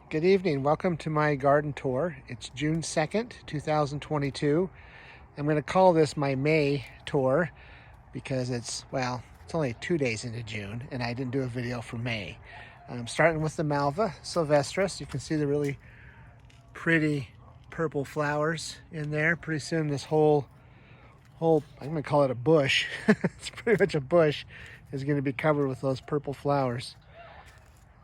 Good evening. Welcome to my garden tour. It's June 2nd, 2022. I'm going to call this my May tour because it's only 2 days into June and I didn't do a video for May. I'm starting with the Malva Silvestris. You can see the really pretty purple flowers in there. Pretty soon this whole I'm going to call it a bush. It's pretty much a bush is going to be covered with those purple flowers.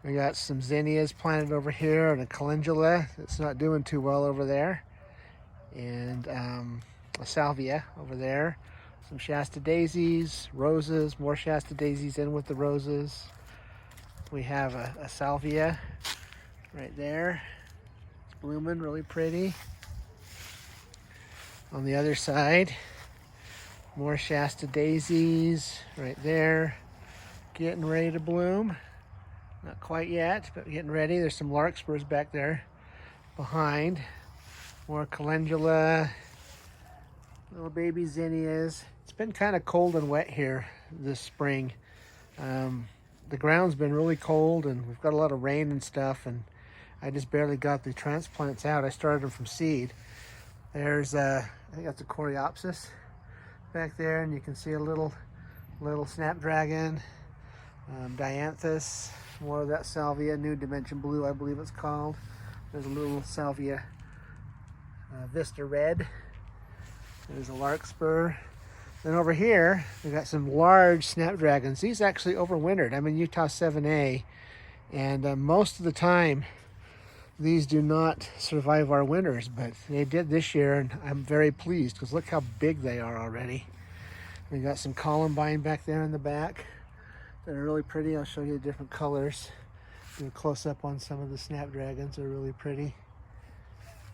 We got some zinnias planted over here and a calendula that's not doing too well over there. And a salvia over there. Some Shasta daisies, roses, more Shasta daisies in with the roses. We have a salvia right there. It's blooming really pretty. On the other side, more Shasta daisies right there, getting ready to bloom. Not quite yet, but getting ready. There's some larkspurs back there behind. More calendula, little baby zinnias. It's been kind of cold and wet here this spring. The ground's been really cold and we've got a lot of rain and stuff, and I just barely got the transplants out. I started them from seed. There's I think that's a coreopsis back there, and you can see a little snapdragon, dianthus, more of that salvia, new dimension blue I believe it's called. There's a little salvia vista red. There's a larkspur. Then over here we got some large snapdragons. These actually overwintered. I'm in Utah 7A, and most of the time these do not survive our winters, but they did this year, and I'm very pleased because look how big they are already. We got some Columbine back there in the back. They're really pretty. I'll show you the different colors. Do a close-up on some of the snapdragons. They're really pretty.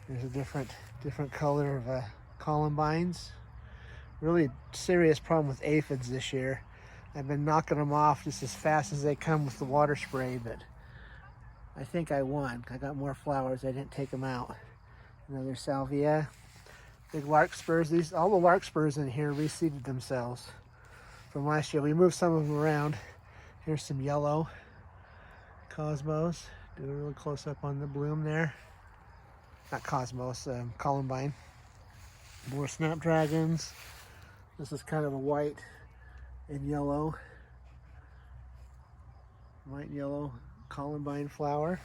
There's a different color of Columbines. Really serious problem with aphids this year. I've been knocking them off just as fast as they come with the water spray, but I think I won. I got more flowers. I didn't take them out. Another salvia. Big larkspurs. All the larkspurs in here reseeded themselves from last year. We moved some of them around. Here's some yellow cosmos. Do a real close up on the bloom there. Not cosmos, Columbine. More snapdragons. This is kind of a white and yellow. White and yellow Columbine flower.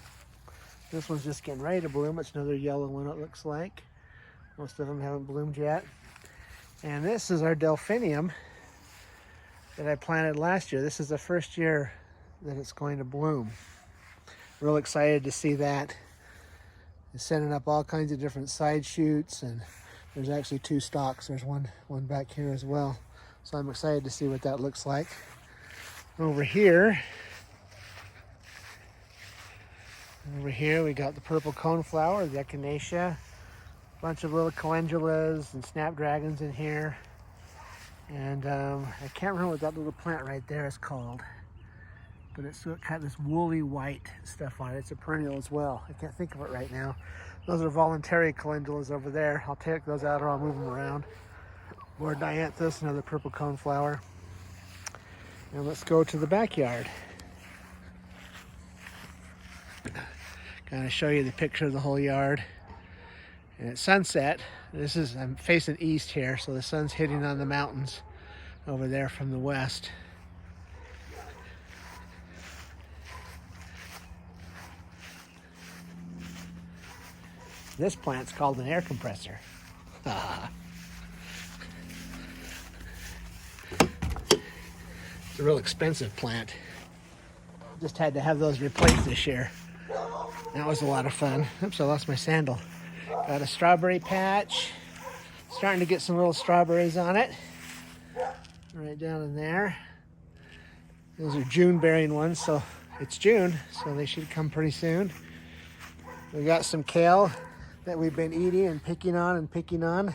This one's just getting ready to bloom. It's another yellow one, it looks like. Most of them haven't bloomed yet. And this is our Delphinium that I planted last year. This is the first year that it's going to bloom. Real excited to see that. It's sending up all kinds of different side shoots, and there's actually 2 stalks. There's one back here as well. So I'm excited to see what that looks like. Over here we got the purple coneflower, the Echinacea. A bunch of little calendulas and snapdragons in here. And I can't remember what that little plant right there is called, but it's got this woolly white stuff on it. It's a perennial as well. I can't think of it right now. Those are voluntary calendulas over there. I'll take those out or I'll move them around. More dianthus, another purple coneflower. And let's go to the backyard. Kind of show you the picture of the whole yard. And at sunset, I'm facing east here, so the sun's hitting on the mountains over there from the west. This plant's called an air compressor. It's a real expensive plant. Just had to have those replaced this year. That was a lot of fun. Oops, I lost my sandal. Got a strawberry patch. Starting to get some little strawberries on it. Right down in there. Those are June bearing ones, so it's June, so they should come pretty soon. We got some kale that we've been eating and picking on. And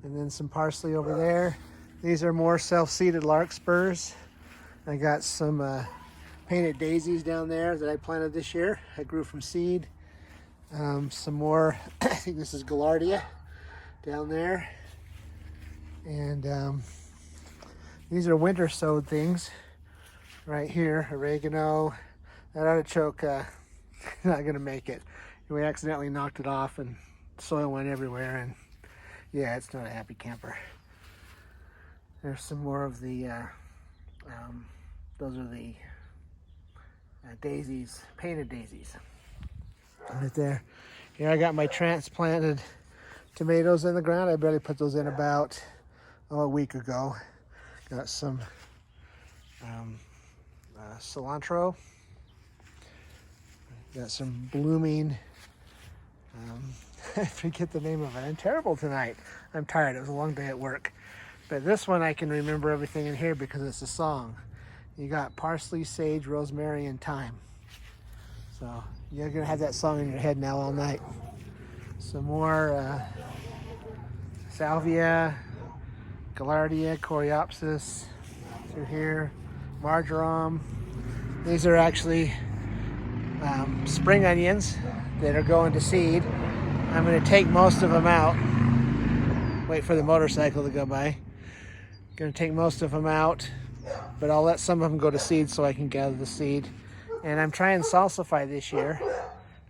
then some parsley over there. These are more self-seeded larkspurs. I got some painted daisies down there that I planted this year. I grew from seed. Some more, I think this is Gaillardia down there. And these are winter sowed things right here. Oregano, that artichoke not going to make it. We accidentally knocked it off and soil went everywhere, and yeah, it's not a happy camper. There's some more of the, those are the daisies, painted daisies. Right there. Here I got my transplanted tomatoes in the ground. I barely put those in about a week ago. Got some cilantro. Got some blooming, I forget the name of it. I'm terrible tonight. I'm tired. It was a long day at work. But this one I can remember everything in here because it's a song. You got parsley, sage, rosemary, and thyme. So you're going to have that song in your head now all night. Some more salvia, gaillardia, coreopsis through here, marjoram. These are actually spring onions that are going to seed. I'm going to take most of them out. Wait for the motorcycle to go by. Going to take most of them out, but I'll let some of them go to seed so I can gather the seed. And I'm trying salsify this year.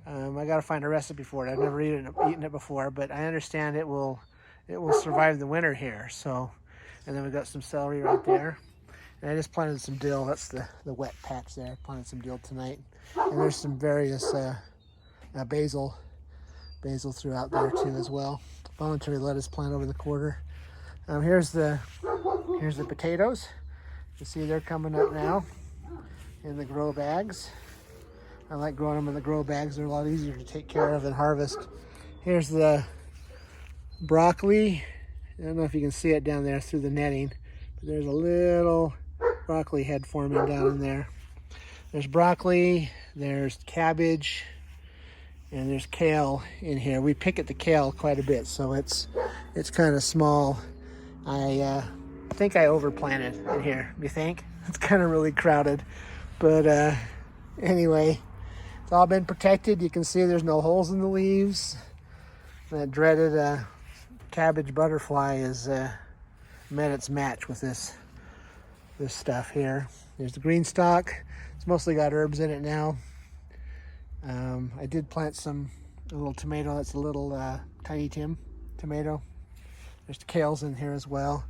I got to find a recipe for it. I've never eaten it before, but I understand it will survive the winter here. So, and then we've got some celery right there. And I just planted some dill. That's the wet patch there. I planted some dill tonight. And there's some various basil throughout there too as well. Voluntary lettuce plant over the quarter. Here's the potatoes. You see they're coming up now in the grow bags. I like growing them in the grow bags. They're a lot easier to take care of and harvest. Here's the broccoli. I don't know if you can see it down there through the netting, but there's a little broccoli head forming down in there. There's broccoli, there's cabbage, and there's kale in here. We pick at the kale quite a bit, so it's kind of small. I think I overplanted in here. You think? It's kind of really crowded, but anyway, it's all been protected. You can see there's no holes in the leaves. That dreaded cabbage butterfly has met its match with this stuff here. There's the green stalk. It's mostly got herbs in it now. I did plant a little tomato. That's a little Tiny Tim tomato. There's the kales in here as well.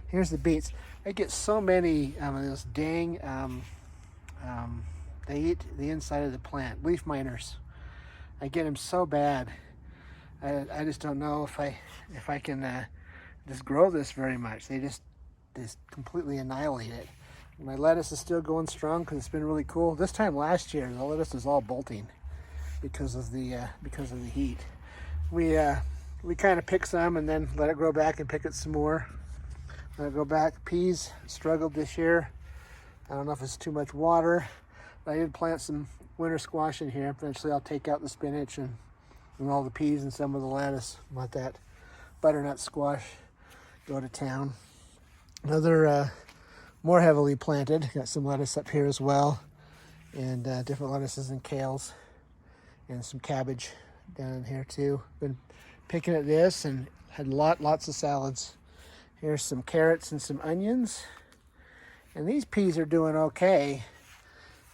Here's the beets. I get so many of those dang, they eat the inside of the plant. Leaf miners. I get them so bad. I just don't know if I can just grow this very much. They just completely annihilate it. My lettuce is still going strong because it's been really cool. This time last year, the lettuce is all bolting because of the heat. We kind of pick some and then let it grow back and pick it some more. Let it go back. Peas struggled this year. I don't know if it's too much water. But I did plant some winter squash in here. Eventually I'll take out the spinach and all the peas and some of the lettuce. Let that butternut squash go to town. Another more heavily planted. Got some lettuce up here as well, and different lettuces and kales, and some cabbage down in here too. Been picking at this and had lots of salads. Here's some carrots and some onions, and these peas are doing okay.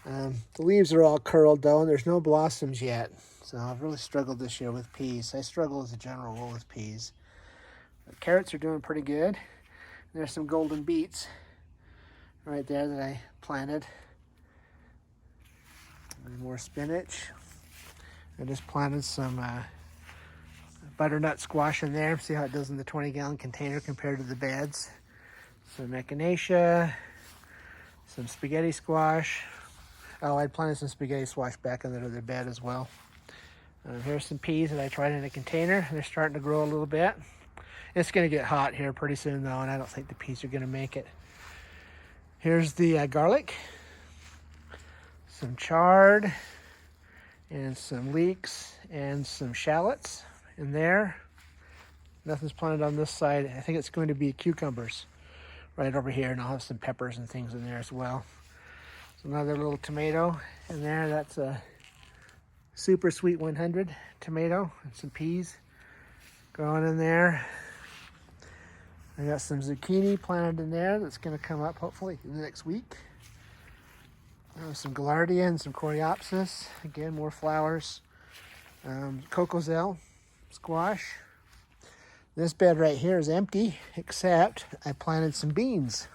The leaves are all curled though, and there's no blossoms yet. So I've really struggled this year with peas. I struggle as a general rule with peas. But carrots are doing pretty good. There's some golden beets right there that I planted. And more spinach. I just planted some butternut squash in there. See how it does in the 20-gallon container compared to the beds. Some echinacea, some spaghetti squash. Oh, I planted some spaghetti squash back in the other bed as well. Here's some peas that I tried in a container. They're starting to grow a little bit. It's going to get hot here pretty soon though, and I don't think the peas are going to make it. Here's the garlic, some chard, and some leeks, and some shallots in there. Nothing's planted on this side. I think it's going to be cucumbers right over here, and I'll have some peppers and things in there as well. So another little tomato in there. That's a Super Sweet 100 tomato, and some peas growing in there. I got some zucchini planted in there that's going to come up hopefully in the next week. Some gaillardia and some coreopsis. Again, more flowers. Cocoselle, squash. This bed right here is empty, except I planted some beans,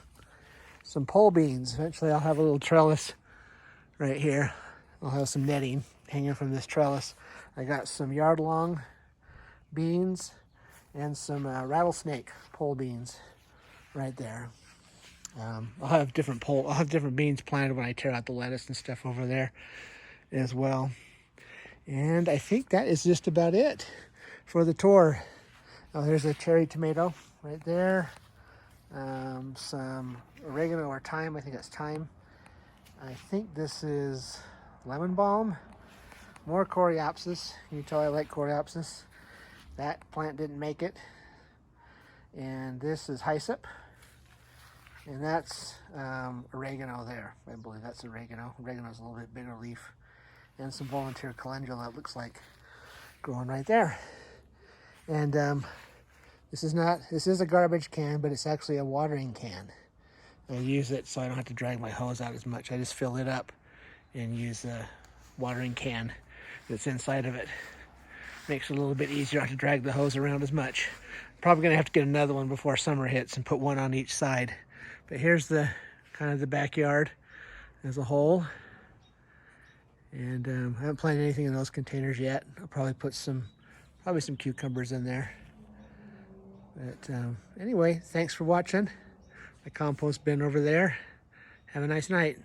some pole beans. Eventually I'll have a little trellis right here. I'll have some netting hanging from this trellis. I got some yard-long beans and some rattlesnake pole beans right there. I'll have different beans planted when I tear out the lettuce and stuff over there as well. And I think that is just about it for the tour. Oh, there's a cherry tomato right there. Some oregano or thyme. I think that's thyme. I think this is lemon balm. More coreopsis. You can tell I like coreopsis. That plant didn't make it. And this is hyssop. And that's oregano there. I believe that's oregano. Oregano's a little bit bigger leaf. And some volunteer calendula, it looks like, growing right there. And this is a garbage can, but it's actually a watering can. I use it so I don't have to drag my hose out as much. I just fill it up and use the watering can that's inside of it. Makes it a little bit easier not to drag the hose around as much. Probably gonna have to get another one before summer hits and put one on each side. But here's the kind of the backyard as a whole. And I haven't planted anything in those containers yet. I'll probably put some cucumbers in there. But anyway, thanks for watching. My compost bin over there. Have a nice night.